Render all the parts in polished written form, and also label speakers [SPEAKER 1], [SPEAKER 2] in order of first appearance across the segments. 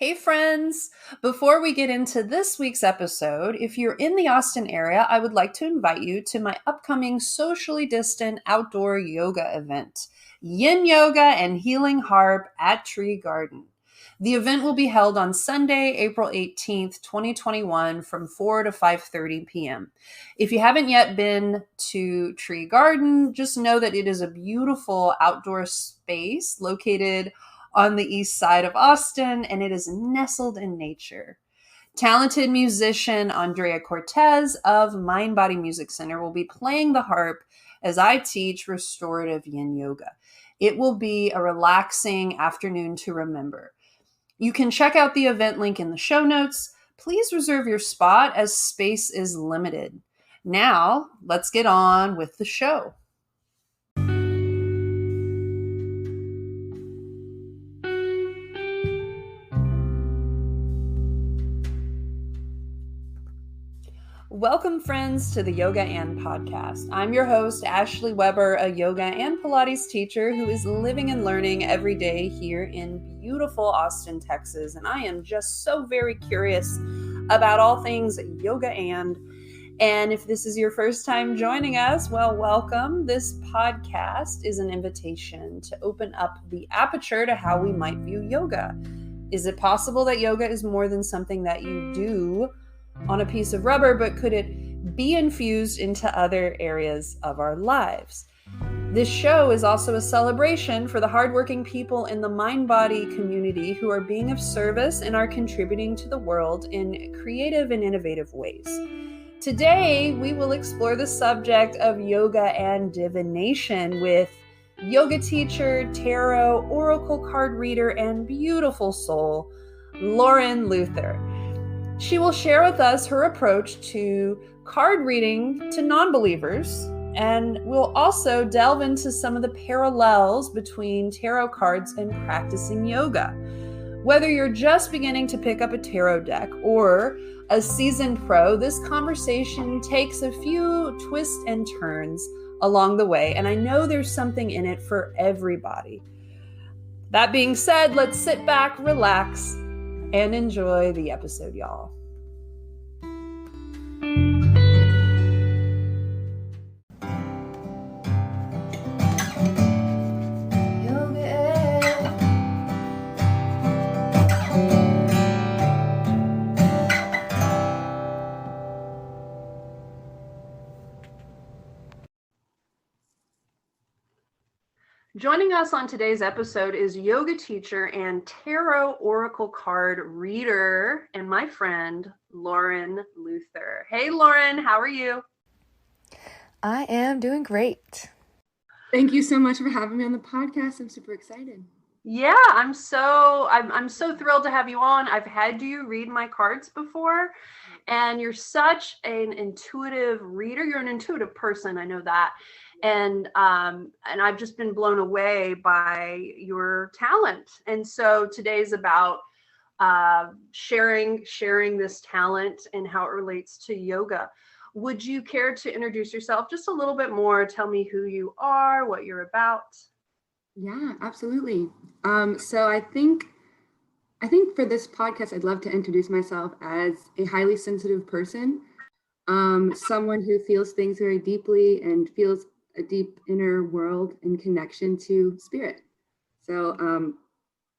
[SPEAKER 1] Hey friends! Before we get into this week's episode, if you're in the Austin area, I would like to invite you to my upcoming socially distant outdoor yoga event, Yin Yoga and Healing Harp at Tree Garden. The event will be held on Sunday, April 18th, 2021 from 4 to 5:30 p.m. If you haven't yet been to Tree Garden, just know that it is a beautiful outdoor space located on the east side of Austin, and it is nestled in nature. Talented musician Andrea Cortez of Mind Body Music Center will be playing the harp as I teach restorative yin yoga. It will be a relaxing afternoon to remember. You can check out the event link in the show notes. Please reserve your spot as space is limited. Now, let's get on with the show. Welcome, friends, to the Yoga and Podcast. I'm your host, Ashley Weber, a yoga and Pilates teacher who is living and learning every day here in beautiful Austin, Texas. And I am just so very curious about all things yoga and if this is your first time joining us, well, welcome. This podcast is an invitation to open up the aperture to how we might view yoga. Is it possible that yoga is more than something that you do on a piece of rubber, but could it be infused into other areas of our lives? This show is also a celebration for the hardworking people in the mind-body community who are being of service and are contributing to the world in creative and innovative ways. Today, we will explore the subject of yoga and divination with yoga teacher, tarot, oracle card reader, and beautiful soul, Lauren Luther. She will share with us her approach to card reading to non-believers, and we'll also delve into some of the parallels between tarot cards and practicing yoga. Whether you're just beginning to pick up a tarot deck or a seasoned pro, this conversation takes a few twists and turns along the way, and I know there's something in it for everybody. That being said, let's sit back, relax, and enjoy the episode, y'all. Joining us on today's episode is yoga teacher and tarot oracle card reader and my friend, Lauren Luther. Hey, Lauren, how are you?
[SPEAKER 2] I am doing great.
[SPEAKER 3] Thank you so much for having me on the podcast. I'm super excited.
[SPEAKER 1] Yeah, I'm so thrilled to have you on. I've had you read my cards before, and you're such an intuitive reader. You're an intuitive person, I know that. And I've just been blown away by your talent. And so today's about sharing this talent and how it relates to yoga. Would you care to introduce yourself just a little bit more? Tell me who you are, what you're about.
[SPEAKER 3] Yeah, absolutely. So I think for this podcast, I'd love to introduce myself as a highly sensitive person, someone who feels things very deeply and feels a deep inner world and connection to spirit. So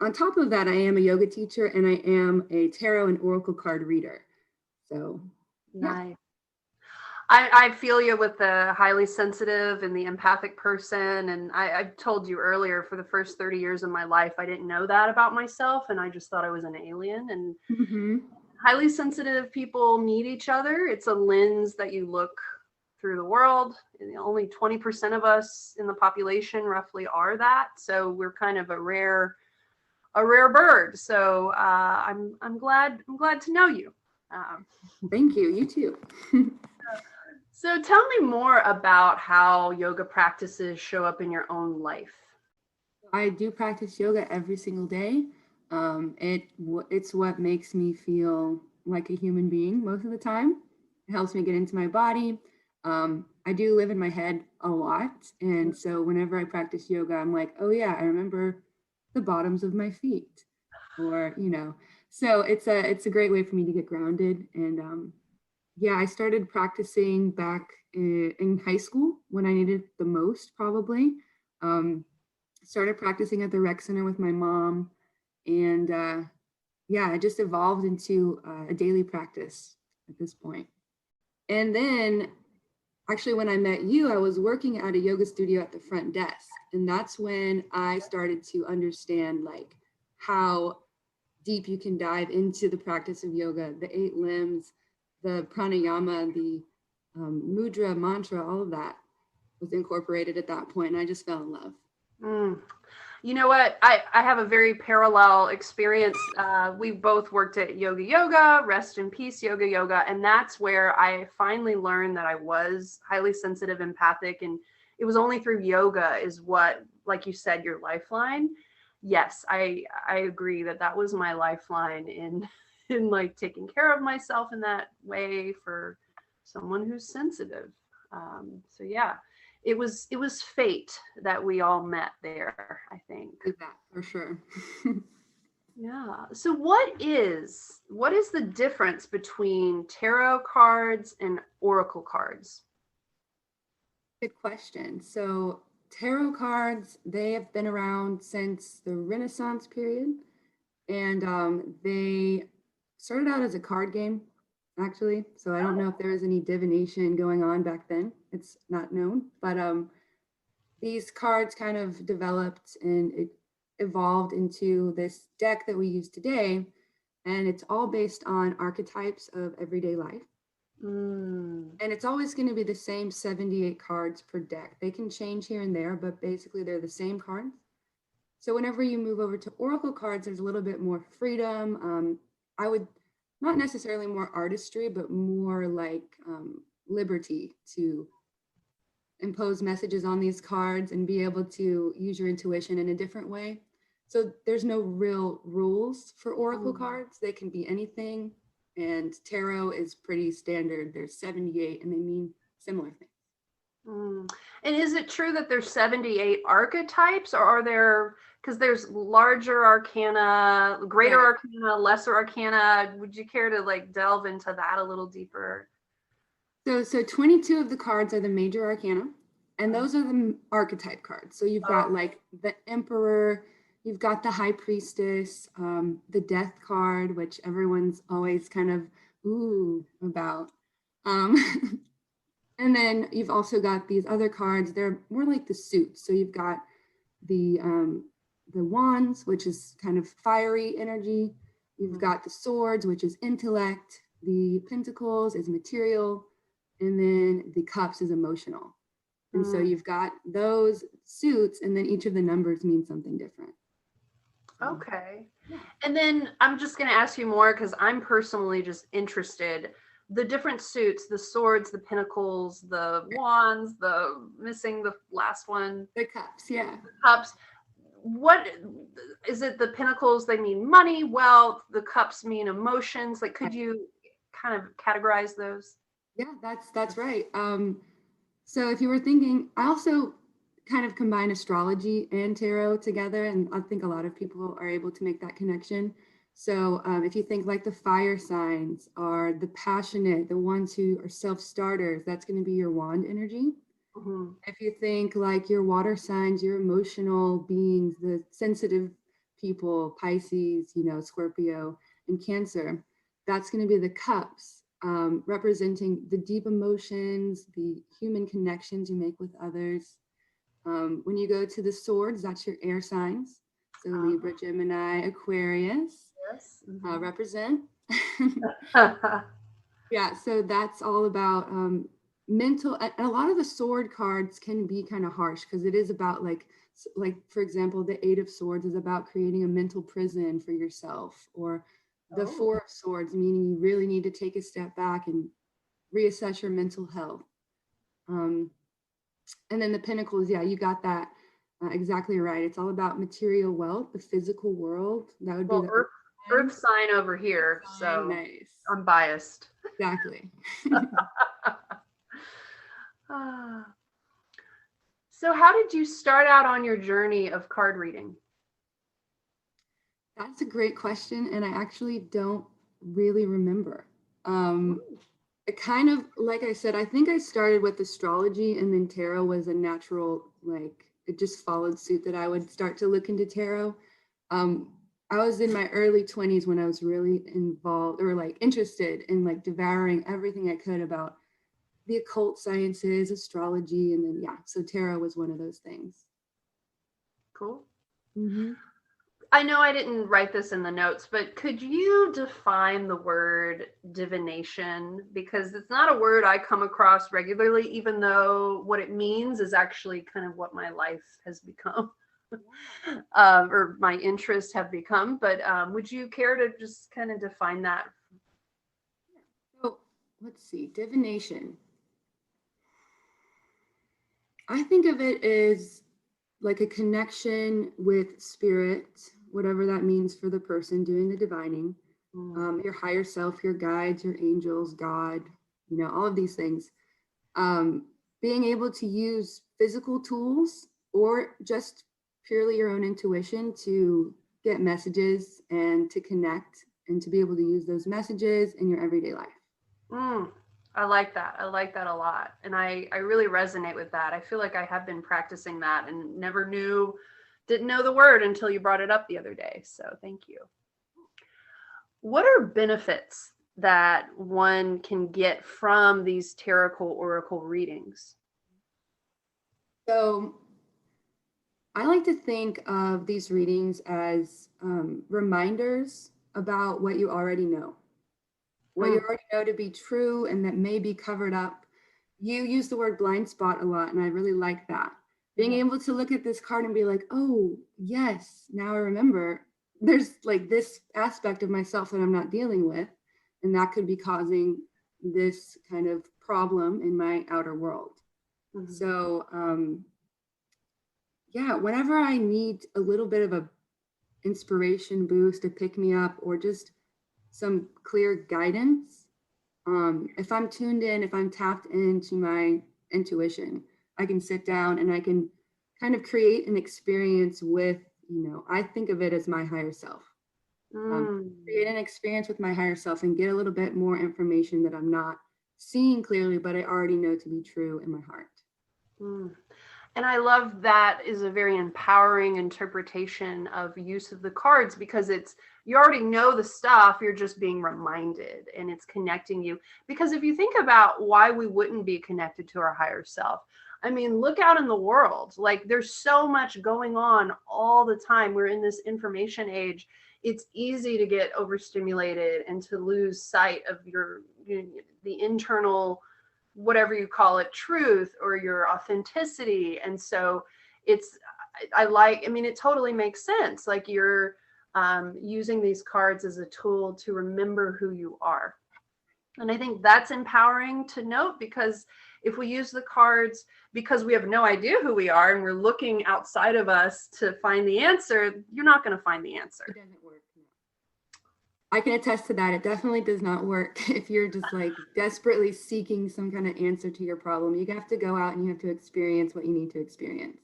[SPEAKER 3] on top of that, I am a yoga teacher and I am a tarot and oracle card reader. So
[SPEAKER 1] nice. Yeah. I feel you with the highly sensitive and the empathic person. And I told you earlier, for the first 30 years of my life, I didn't know that about myself. And I just thought I was an alien. And highly sensitive people need each other. It's a lens that you look through the world. And only 20% of us in the population roughly are that. So we're kind of a rare bird. So I'm glad to know you.
[SPEAKER 3] Thank you. You too.
[SPEAKER 1] So tell me more about how yoga practices show up in your own life.
[SPEAKER 3] I do practice yoga every single day. It's what makes me feel like a human being most of the time. It helps me get into my body. I do live in my head a lot. And so whenever I practice yoga, I'm like, oh yeah, I remember the bottoms of my feet. Or, So it's a great way for me to get grounded. And yeah, I started practicing back in high school when I needed the most, probably. Started practicing at the rec center with my mom, and yeah, it just evolved into a daily practice at this point. And then actually, when I met you, I was working at a yoga studio at the front desk. And that's when I started to understand like how deep you can dive into the practice of yoga, the 8 limbs, the pranayama, the mudra, mantra, all of that was incorporated at that point. And I just fell in love.
[SPEAKER 1] You know what? I have a very parallel experience. We both worked at Yoga, Rest in Peace Yoga, and that's where I finally learned that I was highly sensitive, empathic, and it was only through yoga is what, like you said, your lifeline. Yes, I agree that was my lifeline in like taking care of myself in that way for someone who's sensitive. So yeah, it was fate that we all met there, I think.
[SPEAKER 3] That for sure.
[SPEAKER 1] Yeah. So what is the difference between tarot cards and oracle cards?
[SPEAKER 3] Good question. So tarot cards, they have been around since the Renaissance period, and they started out as a card game, actually. So I don't know if there was any divination going on back then. It's not known, but these cards kind of developed and it evolved into this deck that we use today, and it's all based on archetypes of everyday life. And it's always going to be the same 78 cards per deck. They can change here and there, but basically they're the same cards. So whenever you move over to oracle cards, there's a little bit more freedom. I would not necessarily more artistry, but more like liberty to impose messages on these cards and be able to use your intuition in a different way. So there's no real rules for oracle cards. They can be anything. And tarot is pretty standard. There's 78 and they mean similar things.
[SPEAKER 1] And is it true that there's 78 archetypes, or are there, because there's larger arcana, greater arcana, lesser arcana? Would you care to like delve into that a little deeper?
[SPEAKER 3] So 22 of the cards are the major arcana, and those are the archetype cards. So you've got like the emperor, you've got the high priestess, the death card, which everyone's always kind of about. And then you've also got these other cards. They're more like the suits. So you've got the wands, which is kind of fiery energy. You've got the swords, which is intellect. The pentacles is material. And then the cups is emotional. And so you've got those suits, and then each of the numbers means something different.
[SPEAKER 1] Okay. And then I'm just going to ask you more because I'm personally just interested. The different suits, the swords, the pinnacles, the wands, the missing the last one.
[SPEAKER 3] The cups, yeah.
[SPEAKER 1] The cups. What is it? The pinnacles, they mean money, wealth. The cups mean emotions. Like, could you kind of categorize those?
[SPEAKER 3] Yeah, that's right. So if you were thinking, I also kind of combine astrology and tarot together, and I think a lot of people are able to make that connection. So if you think like the fire signs are the passionate, the ones who are self-starters, that's going to be your wand energy. If you think like your water signs, your emotional beings, the sensitive people, Pisces, Scorpio and Cancer, that's going to be the cups. Representing the deep emotions, the human connections you make with others. When you go to the swords, that's your air signs. So Libra, Gemini, Aquarius represent. Yeah, so that's all about mental. And a lot of the sword cards can be kind of harsh because it is about like, for example, the 8 of Swords is about creating a mental prison for yourself, or the 4 of Swords, meaning you really need to take a step back and reassess your mental health. And then the Pentacles, yeah, you got that exactly right. It's all about material wealth, the physical world. That would be the
[SPEAKER 1] earth sign over here. So
[SPEAKER 3] nice.
[SPEAKER 1] I'm biased.
[SPEAKER 3] Exactly.
[SPEAKER 1] So how did you start out on your journey of card reading?
[SPEAKER 3] That's a great question, and I actually don't really remember. It kind of, like I said, I think I started with astrology, and then tarot was a natural, like, it just followed suit that I would start to look into tarot. Um, I was in my early 20s when I was really involved or like interested in like devouring everything I could about the occult sciences, astrology, and then yeah, so tarot was one of those things.
[SPEAKER 1] Cool.
[SPEAKER 3] Mm-hmm.
[SPEAKER 1] I know I didn't write this in the notes, but could you define the word divination? Because it's not a word I come across regularly, even though what it means is actually kind of what my life has become. Or my interests have become. But would you care to just kind of define that?
[SPEAKER 3] So let's see, divination. I think of it as like a connection with spirit, whatever that means for the person doing the divining, your higher self, your guides, your angels, God, all of these things. Um, Being able to use physical tools or just purely your own intuition to get messages and to connect and to be able to use those messages in your everyday life.
[SPEAKER 1] Mm, I like that. I like that a lot. And I really resonate with that. I feel like I have been practicing that and didn't know the word until you brought it up the other day. So thank you. What are benefits that one can get from these tarot oracle readings?
[SPEAKER 3] So I like to think of these readings as reminders about what you already know, what you already know to be true and that may be covered up. You use the word blind spot a lot, and I really like that. Being able to look at this card and be like, oh, yes, now I remember there's like this aspect of myself that I'm not dealing with, and that could be causing this kind of problem in my outer world. Mm-hmm. So, yeah, whenever I need a little bit of a inspiration boost to pick me up or just some clear guidance, if I'm tuned in, if I'm tapped into my intuition, I can sit down and I can kind of create an experience with, I think of it as my higher self. Create an experience with my higher self and get a little bit more information that I'm not seeing clearly, but I already know to be true in my heart.
[SPEAKER 1] And I love that is a very empowering interpretation of use of the cards because you already know the stuff, you're just being reminded and it's connecting you. Because if you think about why we wouldn't be connected to our higher self, I mean, look out in the world. Like there's so much going on all the time. We're in this information age. It's easy to get overstimulated and to lose sight of the internal, whatever you call it, truth or your authenticity. And so it totally makes sense. Like you're using these cards as a tool to remember who you are. And I think that's empowering to note, because if we use the cards because we have no idea who we are and we're looking outside of us to find the answer, you're not going to find the answer.
[SPEAKER 3] It doesn't work. I can attest to that. It definitely does not work if you're just like desperately seeking some kind of answer to your problem. You have to go out and you have to experience what you need to experience.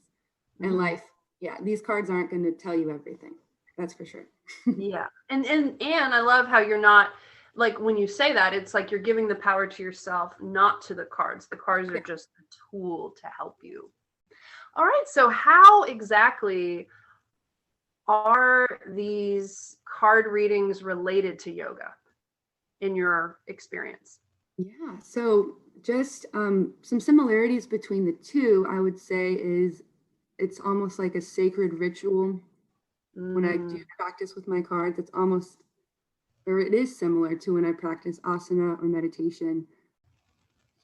[SPEAKER 3] And life, yeah, these cards aren't going to tell you everything. That's for sure.
[SPEAKER 1] Yeah. And I love how you're not, like when you say that, it's like you're giving the power to yourself, not to the cards. The cards are just a tool to help you. All right. So how exactly are these card readings related to yoga in your experience?
[SPEAKER 3] Yeah. So just some similarities between the two, I would say, is it's almost like a sacred ritual. When I do practice with my cards, it's almost, or it is similar to when I practice asana or meditation.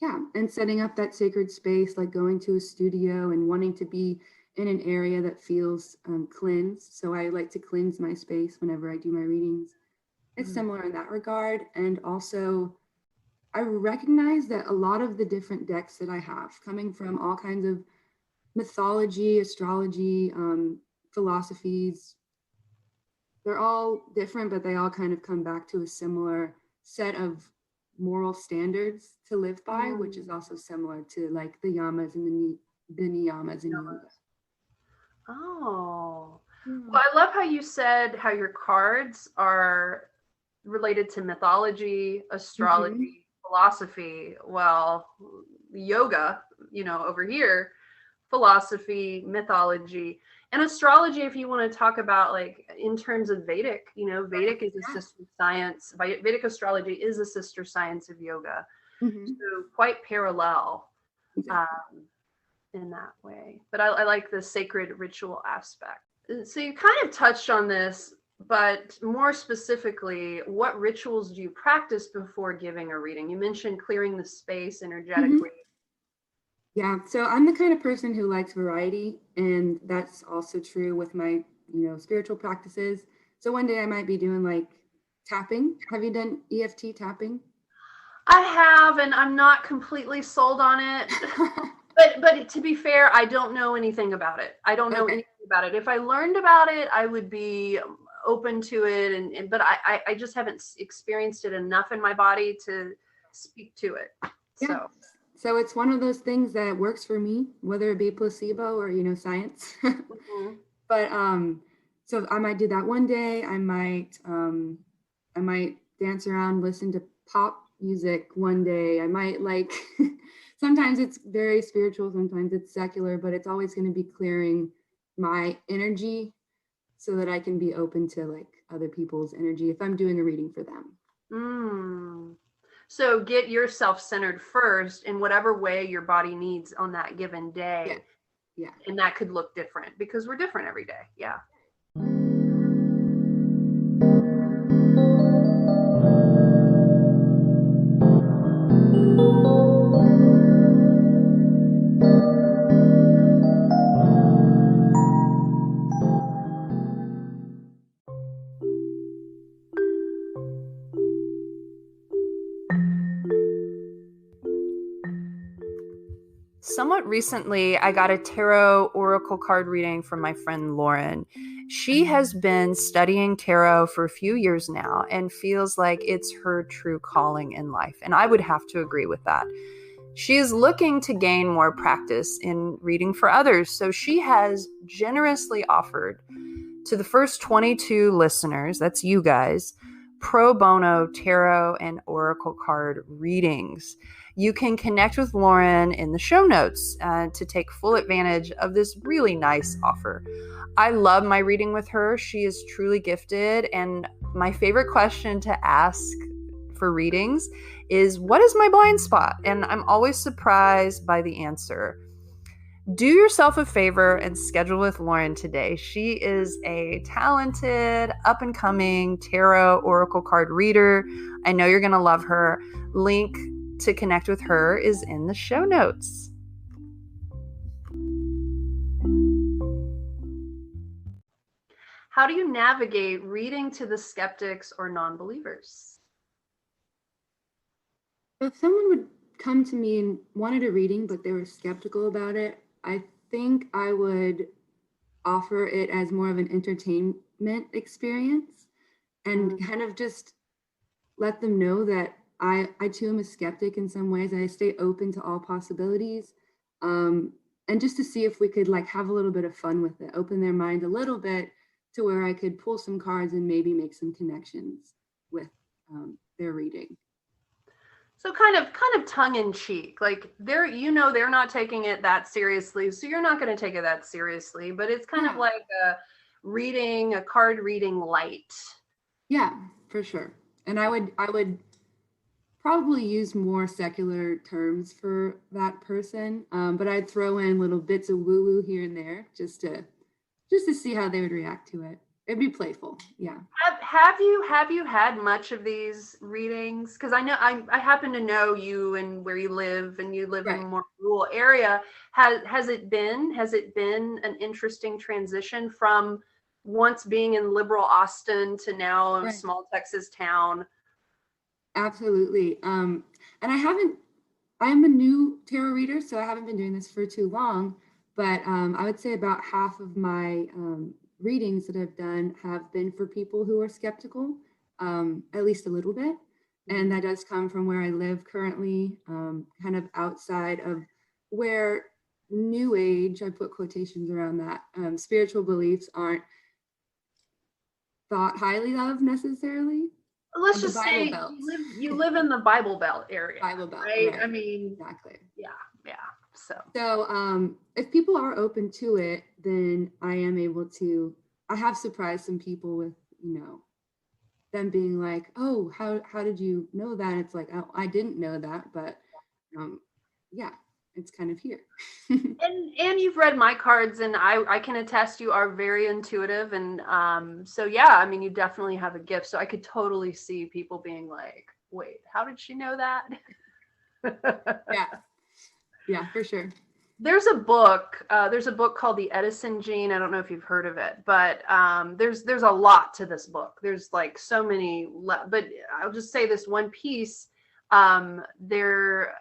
[SPEAKER 3] Yeah, and setting up that sacred space, like going to a studio and wanting to be in an area that feels cleansed. So I like to cleanse my space whenever I do my readings. It's similar in that regard. And also, I recognize that a lot of the different decks that I have, coming from all kinds of mythology, astrology, philosophies, they're all different, but they all kind of come back to a similar set of moral standards to live by, which is also similar to like the yamas and the niyamas in yoga.
[SPEAKER 1] Oh, Well, I love how you said how your cards are related to mythology, astrology, philosophy. Well, yoga, over here, philosophy, mythology, and astrology. If you want to talk about like in terms of Vedic, Vedic is a sister science. Vedic astrology is a sister science of yoga, so quite parallel.
[SPEAKER 3] Exactly.
[SPEAKER 1] In that way. But I like the sacred ritual aspect. So you kind of touched on this, but more specifically, what rituals do you practice before giving a reading? You mentioned clearing the space energetically.
[SPEAKER 3] Yeah, so I'm the kind of person who likes variety, and that's also true with my, spiritual practices. So one day I might be doing like tapping. Have you done EFT tapping?
[SPEAKER 1] I have, and I'm not completely sold on it. But to be fair, I don't know anything about it. I don't know anything about it. If I learned about it, I would be open to it. But I just haven't experienced it enough in my body to speak to it.
[SPEAKER 3] Yeah. So it's one of those things that works for me, whether it be placebo or, science. But so I might do that one day. I might dance around, listen to pop music one day. I might sometimes it's very spiritual, sometimes it's secular, but it's always going to be clearing my energy so that I can be open to like other people's energy if I'm doing a reading for them.
[SPEAKER 1] So get yourself centered first in whatever way your body needs on that given day.
[SPEAKER 3] Yeah.
[SPEAKER 1] And that could look different because we're different every day. Yeah. Somewhat recently, I got a tarot oracle card reading from my friend Lauren. She has been studying tarot for a few years now and feels like it's her true calling in life. And I would have to agree with that. She is looking to gain more practice in reading for others. So she has generously offered to the first 22 listeners, that's you guys, pro bono tarot and oracle card readings. You can connect with Lauren in the show notes to take full advantage of this really nice offer. I love my reading with her. She is truly gifted. And my favorite question to ask for readings is, what is my blind spot? And I'm always surprised by the answer. Do yourself a favor and schedule with Lauren today. She is a talented, up-and-coming tarot oracle card reader. I know you're going to love her. Link to connect with her is in the show notes. How do you navigate reading to the skeptics or non-believers?
[SPEAKER 3] If someone would come to me and wanted a reading, but they were skeptical about it, I think I would offer it as more of an entertainment experience and kind of just let them know that I too am a skeptic in some ways. I stay open to all possibilities. And just to see if we could like have a little bit of fun with it, open their mind a little bit to where I could pull some cards and maybe make some connections with their reading.
[SPEAKER 1] So kind of tongue in cheek, like they're not taking it that seriously. So you're not going to take it that seriously, but it's kind of like a card reading light.
[SPEAKER 3] Yeah, for sure. And I would probably use more secular terms for that person. But I'd throw in little bits of woo-woo here and there just to see how they would react to it. It'd be playful. Yeah.
[SPEAKER 1] Have you had much of these readings? Because I know I happen to know you and where you live, and you live in a more rural area. Has it been an interesting transition from once being in liberal Austin to now a small Texas town?
[SPEAKER 3] Absolutely. And I'm a new tarot reader, so I haven't been doing this for too long, but I would say about half of my readings that I've done have been for people who are skeptical, at least a little bit. And that does come from where I live currently, kind of outside of where New Age, I put quotations around that, spiritual beliefs aren't thought highly of necessarily.
[SPEAKER 4] Let's
[SPEAKER 3] The
[SPEAKER 4] just
[SPEAKER 3] Bible
[SPEAKER 4] say
[SPEAKER 3] Belt.
[SPEAKER 4] you live in the Bible Belt area,
[SPEAKER 3] Bible Belt,
[SPEAKER 4] right?
[SPEAKER 3] right.
[SPEAKER 4] I mean,
[SPEAKER 3] Exactly.
[SPEAKER 4] yeah.
[SPEAKER 3] So if people are open to it, then I am able to, I have surprised some people with, them being like, oh, how did you know that? It's like, oh, I didn't know that, but yeah, it's kind of here.
[SPEAKER 4] And you've read my cards, and I can attest you are very intuitive, and so yeah, I mean, you definitely have a gift. So I could totally see people being like, wait, how did she know that?
[SPEAKER 3] Yeah, for sure.
[SPEAKER 4] There's a book called The Edison Gene. I don't know if you've heard of it, but there's a lot to this book. There's like so many, but I'll just say this one piece. There's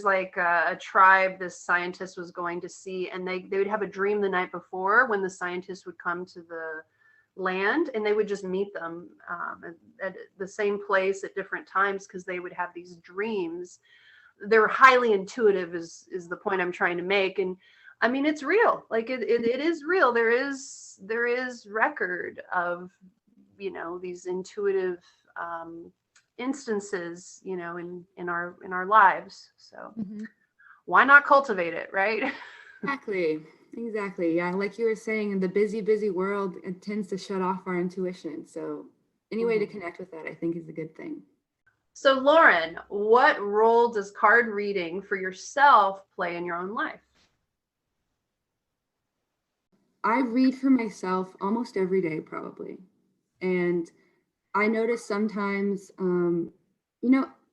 [SPEAKER 4] like a tribe this scientist was going to see, and they would have a dream the night before when the scientist would come to the land, and they would just meet them at the same place at different times, because they would have these dreams. They're highly intuitive is the point I'm trying to make. And I mean, it's real. Like it is real. There is record of, these intuitive instances, in our lives. So why not cultivate it, right?
[SPEAKER 3] Exactly. Yeah, like you were saying, in the busy world, it tends to shut off our intuition. So any way to connect with that, I think, is a good thing.
[SPEAKER 4] So Lauren, what role does card reading for yourself play in your own life?
[SPEAKER 3] I read for myself almost every day, probably. And I notice sometimes,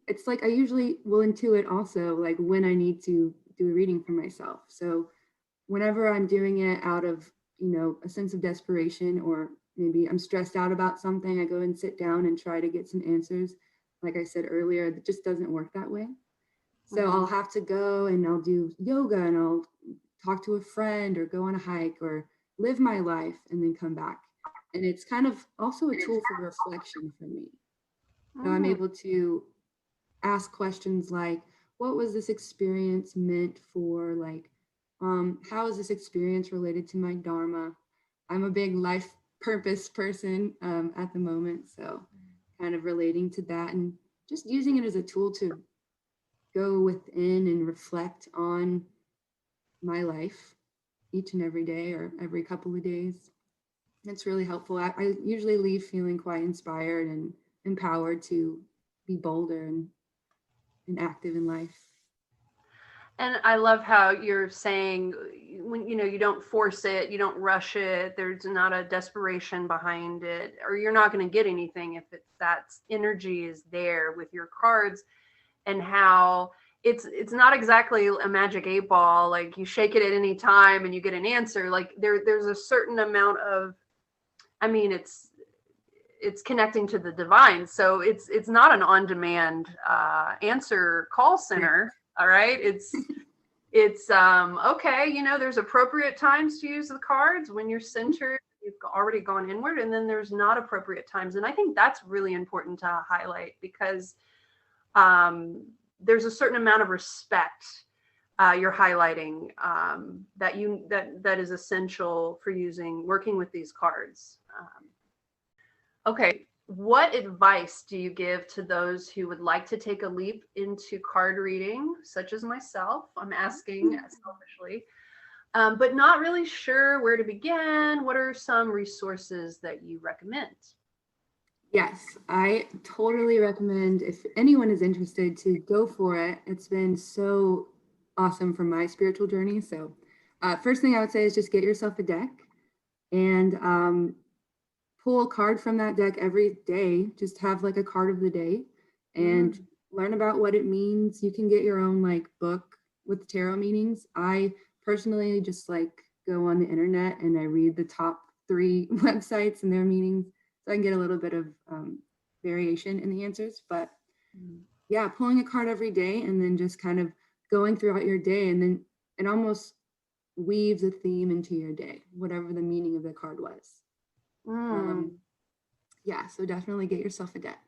[SPEAKER 3] it's like I usually will intuit also, like when I need to do a reading for myself. So whenever I'm doing it out of, a sense of desperation, or maybe I'm stressed out about something, I go and sit down and try to get some answers. Like I said earlier, it just doesn't work that way. So I'll have to go and I'll do yoga, and I'll talk to a friend, or go on a hike, or live my life, and then come back. And it's kind of also a tool for reflection for me. So I'm able to ask questions like, what was this experience meant for? Like, how is this experience related to my dharma? I'm a big life purpose person at the moment, so kind of relating to that, and just using it as a tool to go within and reflect on my life each and every day, or every couple of days. It's really helpful. I usually leave feeling quite inspired and empowered to be bolder and active in life.
[SPEAKER 4] And I love how you're saying, when you don't force it, you don't rush it, there's not a desperation behind it, or you're not going to get anything if that energy is there with your cards. And how it's not exactly a magic 8-ball, like you shake it at any time and you get an answer. Like there's a certain amount of, I mean, it's connecting to the divine, so it's not an on-demand answer call center. All right, it's okay, there's appropriate times to use the cards when you're centered, you've already gone inward, and then there's not appropriate times. And I think that's really important to highlight, because there's a certain amount of respect you're highlighting that is essential for working with these cards. Okay, what advice do you give to those who would like to take a leap into card reading, such as myself? I'm asking selfishly, but not really sure where to begin. What are some resources that you recommend?
[SPEAKER 3] Yes, I totally recommend, if anyone is interested, to go for it. It's been so awesome for my spiritual journey. So first thing I would say is just get yourself a deck, and pull a card from that deck every day. Just have like a card of the day, and learn about what it means. You can get your own like book with tarot meanings. I personally just like go on the internet and I read the top 3 websites and their meanings, so I can get a little bit of variation in the answers. But yeah, pulling a card every day and then just kind of going throughout your day, and then it almost weaves a theme into your day, whatever the meaning of the card was. Yeah, so definitely get yourself a deck.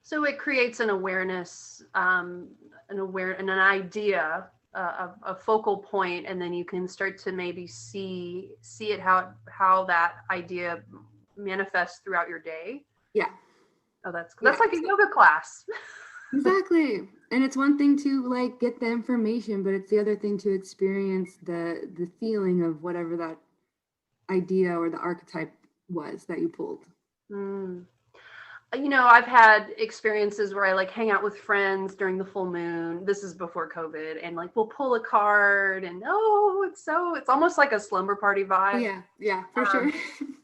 [SPEAKER 4] So it creates an awareness, and an idea, a focal point, and then you can start to maybe see it how that idea manifest throughout your day.
[SPEAKER 3] Yeah.
[SPEAKER 4] Oh, that's like a yoga class.
[SPEAKER 3] Exactly. And it's one thing to like get the information, but it's the other thing to experience the feeling of whatever that idea or the archetype was that you pulled.
[SPEAKER 4] You know, I've had experiences where I like hang out with friends during the full moon. This is before COVID, and like we'll pull a card, and it's almost like a slumber party vibe.
[SPEAKER 3] Yeah, for sure.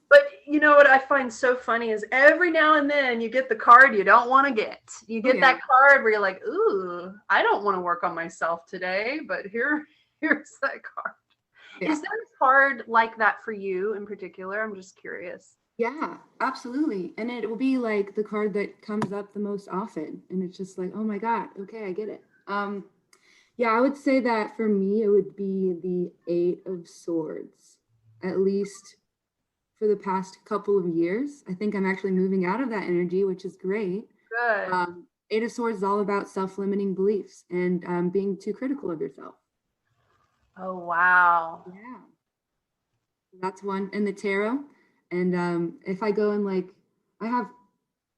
[SPEAKER 4] But you know what I find so funny is every now and then you get the card you don't want to get. You get that card where you're like, ooh, I don't want to work on myself today, but here's that card. Yeah. Is there a card like that for you in particular? I'm just curious.
[SPEAKER 3] Yeah, absolutely. And it will be like the card that comes up the most often. And it's just like, oh my God, okay, I get it. Yeah, I would say that for me, it would be the Eight of Swords, at least for the past couple of years. I think I'm actually moving out of that energy, which is great.
[SPEAKER 4] Good.
[SPEAKER 3] Eight of Swords is all about self-limiting beliefs and being too critical of yourself.
[SPEAKER 4] Oh, wow.
[SPEAKER 3] Yeah. That's one. And the tarot. And if I go and like, I have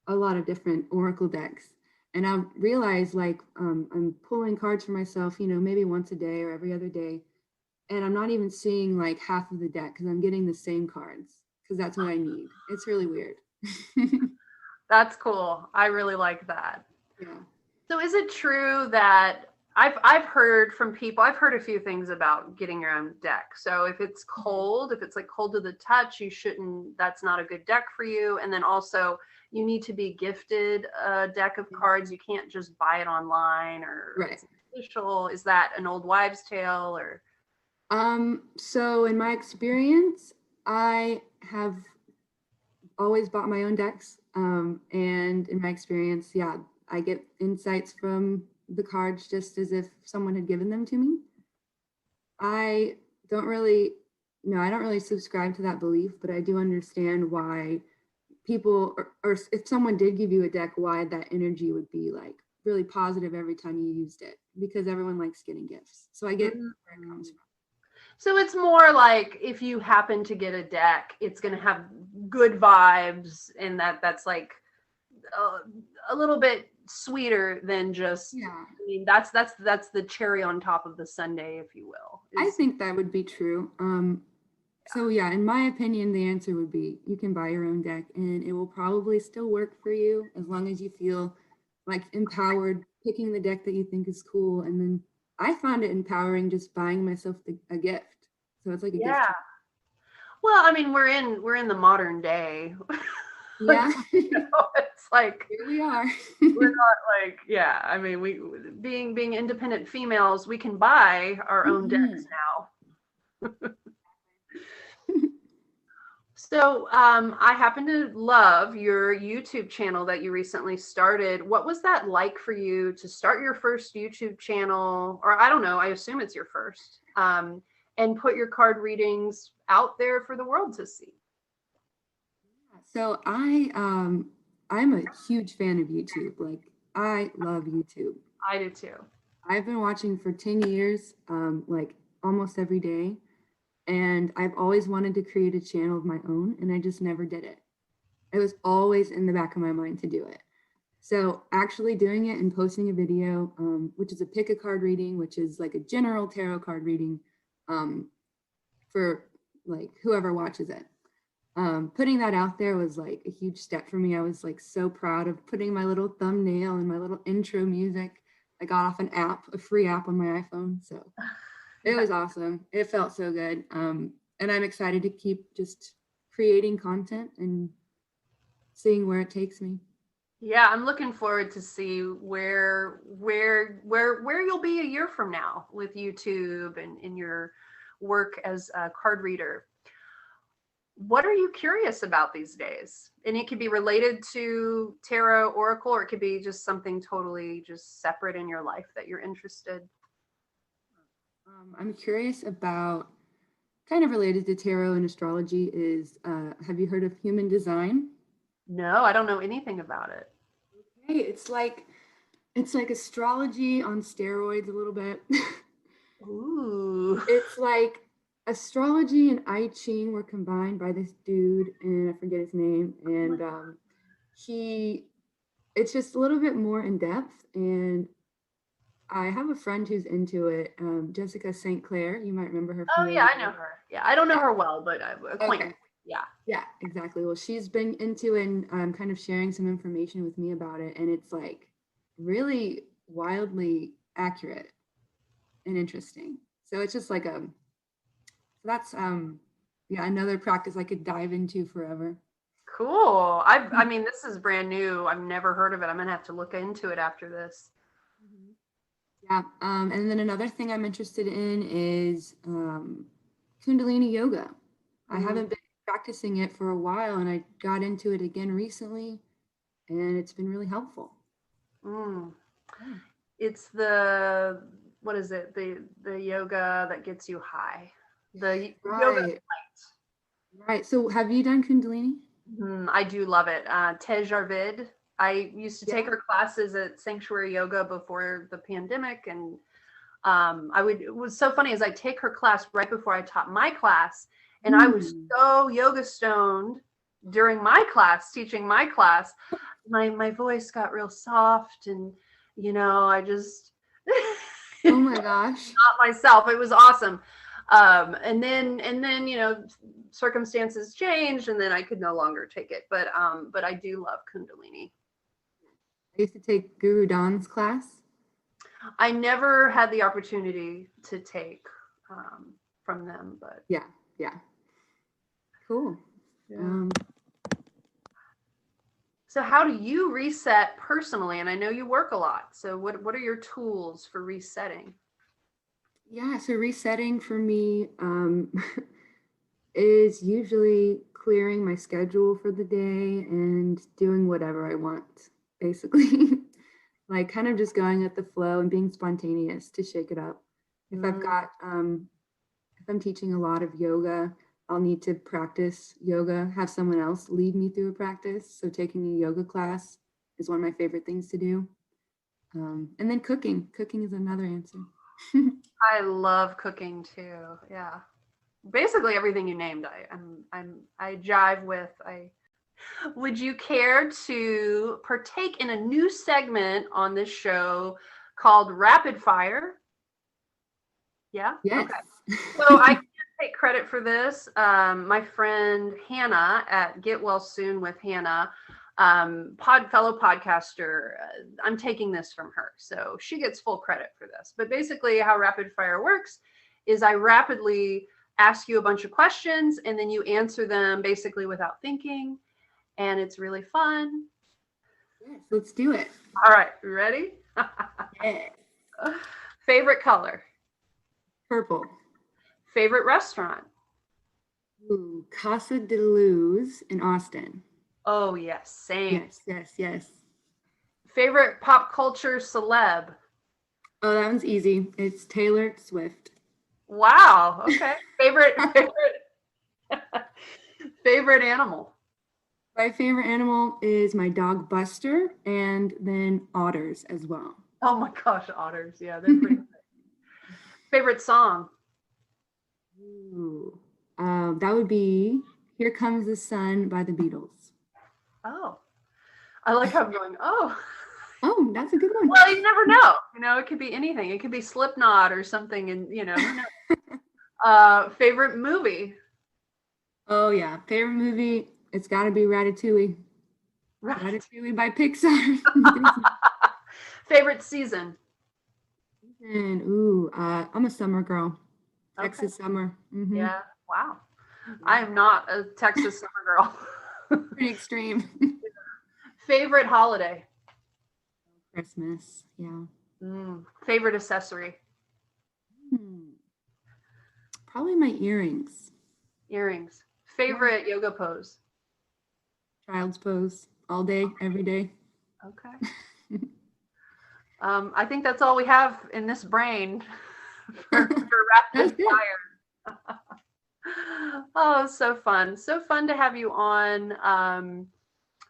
[SPEAKER 3] a lot of different oracle decks, and I realize like I'm pulling cards for myself, you know, maybe once a day or every other day. And I'm not even seeing like half of the deck because I'm getting the same cards because that's what I need. It's really weird.
[SPEAKER 4] That's cool. I really like that.
[SPEAKER 3] Yeah.
[SPEAKER 4] So is it true that I've heard from people, I've heard a few things about getting your own deck. So if it's cold, if it's like cold to the touch, that's not a good deck for you. And then also you need to be gifted a deck of cards. You can't just buy it online or it's official. Is that an old wives' tale or?
[SPEAKER 3] So in my experience, I have always bought my own decks. And in my experience, yeah, I get insights from the cards just as if someone had given them to me. I don't really subscribe to that belief, but I do understand why people, or if someone did give you a deck, why that energy would be like really positive every time you used it, because everyone likes getting gifts. So I get where it comes from.
[SPEAKER 4] So it's more like if you happen to get a deck, it's going to have good vibes, and that's like a little bit sweeter than just. Yeah. I mean, that's the cherry on top of the sundae, if you will.
[SPEAKER 3] I think that would be true. So yeah, in my opinion, the answer would be you can buy your own deck, and it will probably still work for you as long as you feel like empowered picking the deck that you think is cool. And then I found it empowering just buying myself a gift. So it's like a gift.
[SPEAKER 4] Well, I mean, we're in the modern day.
[SPEAKER 3] Yeah.
[SPEAKER 4] You know, it's like
[SPEAKER 3] here we are.
[SPEAKER 4] We're not like, yeah. I mean, we being independent females, we can buy our own decks now. So I happen to love your YouTube channel that you recently started. What was that like for you to start your first YouTube channel? Or I don't know, I assume it's your first. And put your card readings out there for the world to see.
[SPEAKER 3] So I'm a huge fan of YouTube. Like I love YouTube.
[SPEAKER 4] I do too.
[SPEAKER 3] I've been watching for 10 years, like almost every day. And I've always wanted to create a channel of my own, and I just never did it. It was always in the back of my mind to do it. So actually doing it and posting a video, which is a pick a card reading, which is like a general tarot card reading for like whoever watches it. Putting that out there was like a huge step for me. I was like so proud of putting my little thumbnail and my little intro music. I got off a free app on my iPhone. So it was awesome. It felt so good. And I'm excited to keep just creating content and seeing where it takes me.
[SPEAKER 4] Yeah, I'm looking forward to see where you'll be a year from now with YouTube and in your work as a card reader. What are you curious about these days? And it could be related to tarot, oracle, or it could be just something totally just separate in your life that you're interested.
[SPEAKER 3] I'm curious about, kind of related to tarot and astrology, is have you heard of human design?
[SPEAKER 4] No, I don't know anything about it.
[SPEAKER 3] Okay, it's like astrology on steroids a little bit.
[SPEAKER 4] Ooh.
[SPEAKER 3] It's like astrology and I Ching were combined by this dude, and I forget his name. And it's just a little bit more in depth. And I have a friend who's into it, Jessica St. Clair. You might remember her from
[SPEAKER 4] Oh yeah,
[SPEAKER 3] yoga.
[SPEAKER 4] I know her. Yeah, I don't know her well, but I'm acquainted.
[SPEAKER 3] Okay.
[SPEAKER 4] Yeah.
[SPEAKER 3] Yeah, exactly. Well, she's been into it and kind of sharing some information with me about it. And it's like really wildly accurate and interesting. So it's just like that's yeah, another practice I could dive into forever.
[SPEAKER 4] Cool. I mean, this is brand new. I've never heard of it. I'm gonna have to look into it after this.
[SPEAKER 3] Yeah. And then another thing I'm interested in is Kundalini yoga. I haven't been practicing it for a while, and I got into it again recently, and it's been really helpful.
[SPEAKER 4] It's the, what is it? The yoga that gets you high. The yoga light.
[SPEAKER 3] Right. So have you done Kundalini?
[SPEAKER 4] I do love it. Tej Arvid. I used to take her classes at Sanctuary Yoga before the pandemic, and it was so funny as I take her class right before I taught my class, and I was so yoga stoned during my class, teaching my class. My voice got real soft, and I just
[SPEAKER 3] oh my gosh,
[SPEAKER 4] not myself. It was awesome. And then circumstances changed, and then I could no longer take it. But I do love Kundalini.
[SPEAKER 3] I used to take Guru Don's class.
[SPEAKER 4] I never had the opportunity to take from them, but
[SPEAKER 3] yeah, cool.
[SPEAKER 4] Yeah. So how do you reset personally? And I know you work a lot. So what are your tools for resetting?
[SPEAKER 3] Yeah, so resetting for me is usually clearing my schedule for the day and doing whatever I want, basically. Like kind of just going with the flow and being spontaneous to shake it up. If I've got, if I'm teaching a lot of yoga, I'll need to practice yoga, have someone else lead me through a practice. So taking a yoga class is one of my favorite things to do. And then cooking is another answer.
[SPEAKER 4] I love cooking too. Yeah. Basically everything you named, I jive with. Would you care to partake in a new segment on this show called Rapid Fire? Yeah?
[SPEAKER 3] Yes.
[SPEAKER 4] Okay. So I can't take credit for this. My friend Hannah at Get Well Soon with Hannah, fellow podcaster, I'm taking this from her. So she gets full credit for this. But basically how Rapid Fire works is I rapidly ask you a bunch of questions and then you answer them basically without thinking. And it's really fun.
[SPEAKER 3] Yes, let's do it.
[SPEAKER 4] All right, you ready?
[SPEAKER 3] Yes.
[SPEAKER 4] Favorite color?
[SPEAKER 3] Purple.
[SPEAKER 4] Favorite restaurant?
[SPEAKER 3] Ooh, Casa de Luz in Austin.
[SPEAKER 4] Oh, yes, same.
[SPEAKER 3] Yes.
[SPEAKER 4] Favorite pop culture celeb?
[SPEAKER 3] Oh, that one's easy. It's Taylor Swift.
[SPEAKER 4] Wow, okay. Favorite animal?
[SPEAKER 3] My favorite animal is my dog Buster, and then otters as well.
[SPEAKER 4] Oh my gosh, otters. Yeah, they're pretty good. Favorite song?
[SPEAKER 3] Ooh, that would be Here Comes the Sun by the Beatles.
[SPEAKER 4] Oh, I like how I'm going, oh.
[SPEAKER 3] Oh, that's a good one.
[SPEAKER 4] Well, you never know. It could be anything. It could be Slipknot or something. And, who knows? Favorite movie?
[SPEAKER 3] Oh, yeah. Favorite movie? It's got to be Ratatouille. Ratatouille by Pixar.
[SPEAKER 4] Favorite season?
[SPEAKER 3] Ooh, I'm a summer girl. Texas summer. Mm-hmm.
[SPEAKER 4] Yeah. Wow. I am not a Texas summer girl.
[SPEAKER 3] Pretty extreme.
[SPEAKER 4] Favorite holiday?
[SPEAKER 3] Christmas. Yeah.
[SPEAKER 4] Favorite accessory?
[SPEAKER 3] Probably my earrings.
[SPEAKER 4] Earrings. Favorite yoga pose?
[SPEAKER 3] Child's pose. All day, every day.
[SPEAKER 4] Okay. I think that's all we have in this brain for rapid fire. Oh, so fun. So fun to have you on.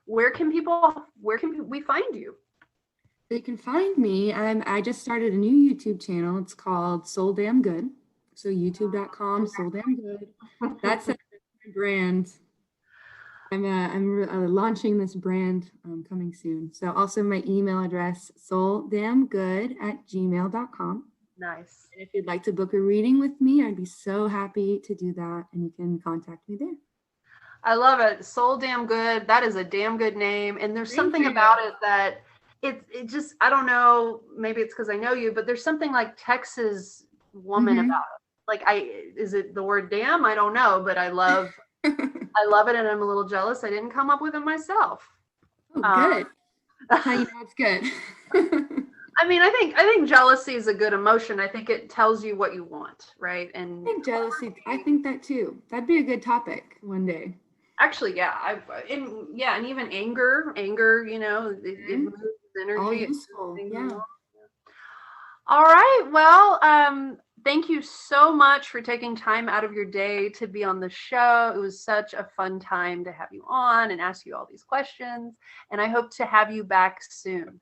[SPEAKER 4] Where can we find you?
[SPEAKER 3] So you can find me. I just started a new YouTube channel. It's called Soul Damn Good. So youtube.com, Soul Damn Good. That's my brand. I'm launching this brand coming soon. So also my email address, souldamngood@gmail.com.
[SPEAKER 4] Nice.
[SPEAKER 3] And if you'd like to book a reading with me, I'd be so happy to do that. And you can contact me there.
[SPEAKER 4] I love it. Soul Damn Good. That is a damn good name. And there's something about it that it just, I don't know, maybe it's because I know you, but there's something like Texas woman about it. Like is it the word damn? I don't know, but I love it, and I'm a little jealous I didn't come up with it myself.
[SPEAKER 3] Oh, good. How you know it's good?
[SPEAKER 4] I mean, I think jealousy is a good emotion. I think it tells you what you want, right? And
[SPEAKER 3] I think jealousy, I think that too. That'd be a good topic one day.
[SPEAKER 4] Actually, yeah, and even anger, you know, it moves energy.
[SPEAKER 3] All useful, yeah.
[SPEAKER 4] All right, well, thank you so much for taking time out of your day to be on the show. It was such a fun time to have you on and ask you all these questions, and I hope to have you back soon.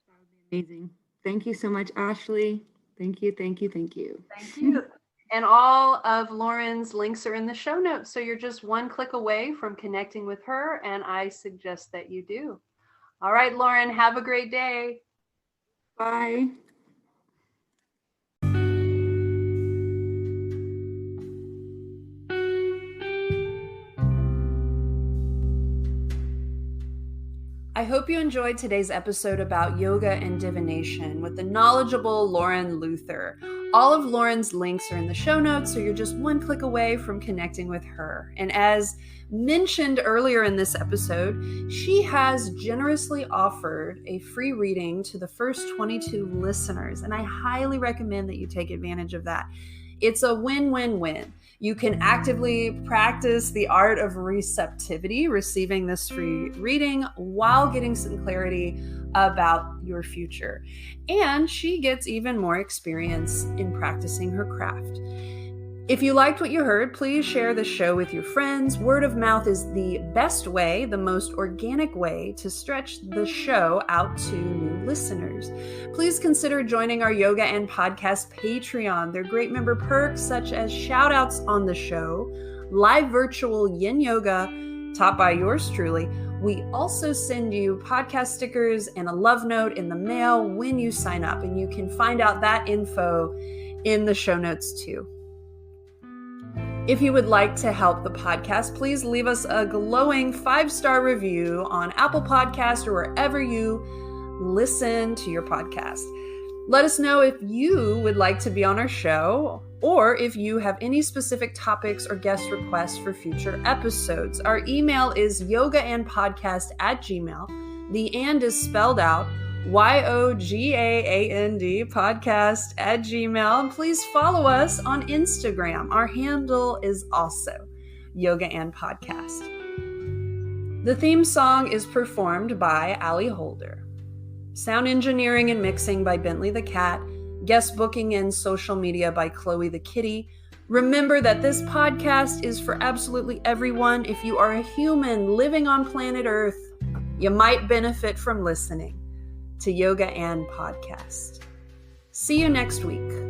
[SPEAKER 3] That would be amazing. Thank you so much, Ashley. Thank you.
[SPEAKER 4] Thank you. And all of Lauren's links are in the show notes, so you're just one click away from connecting with her, and I suggest that you do. All right, Lauren, have a great day.
[SPEAKER 3] Bye.
[SPEAKER 1] I hope you enjoyed today's episode about yoga and divination with the knowledgeable Lauren Luther. All of Lauren's links are in the show notes, so you're just one click away from connecting with her. And as mentioned earlier in this episode, she has generously offered a free reading to the first 22 listeners, and I highly recommend that you take advantage of that. It's a win-win-win. You can actively practice the art of receptivity, receiving this free reading while getting some clarity about your future. And she gets even more experience in practicing her craft. If you liked what you heard, please share the show with your friends. Word of mouth is the best way, the most organic way to stretch the show out to new listeners. Please consider joining our Yoga and Podcast Patreon. There are great member perks such as shout outs on the show, live virtual yin yoga taught by yours truly. We also send you podcast stickers and a love note in the mail when you sign up, and you can find out that info in the show notes too. If you would like to help the podcast, please leave us a glowing 5-star review on Apple Podcasts or wherever you listen to your podcast. Let us know if you would like to be on our show or if you have any specific topics or guest requests for future episodes. Our email is yogaandpodcast@gmail.com. The and is spelled out YOGAAND podcast@gmail.com. And please follow us on Instagram. Our handle is also Yoga and Podcast. The theme song is performed by Ali Holder. Sound engineering and mixing by Bentley the Cat. Guest booking and social media by Chloe the Kitty. Remember that this podcast is for absolutely everyone. If you are a human living on planet Earth, you might benefit from listening to Yoga and Podcast. See you next week.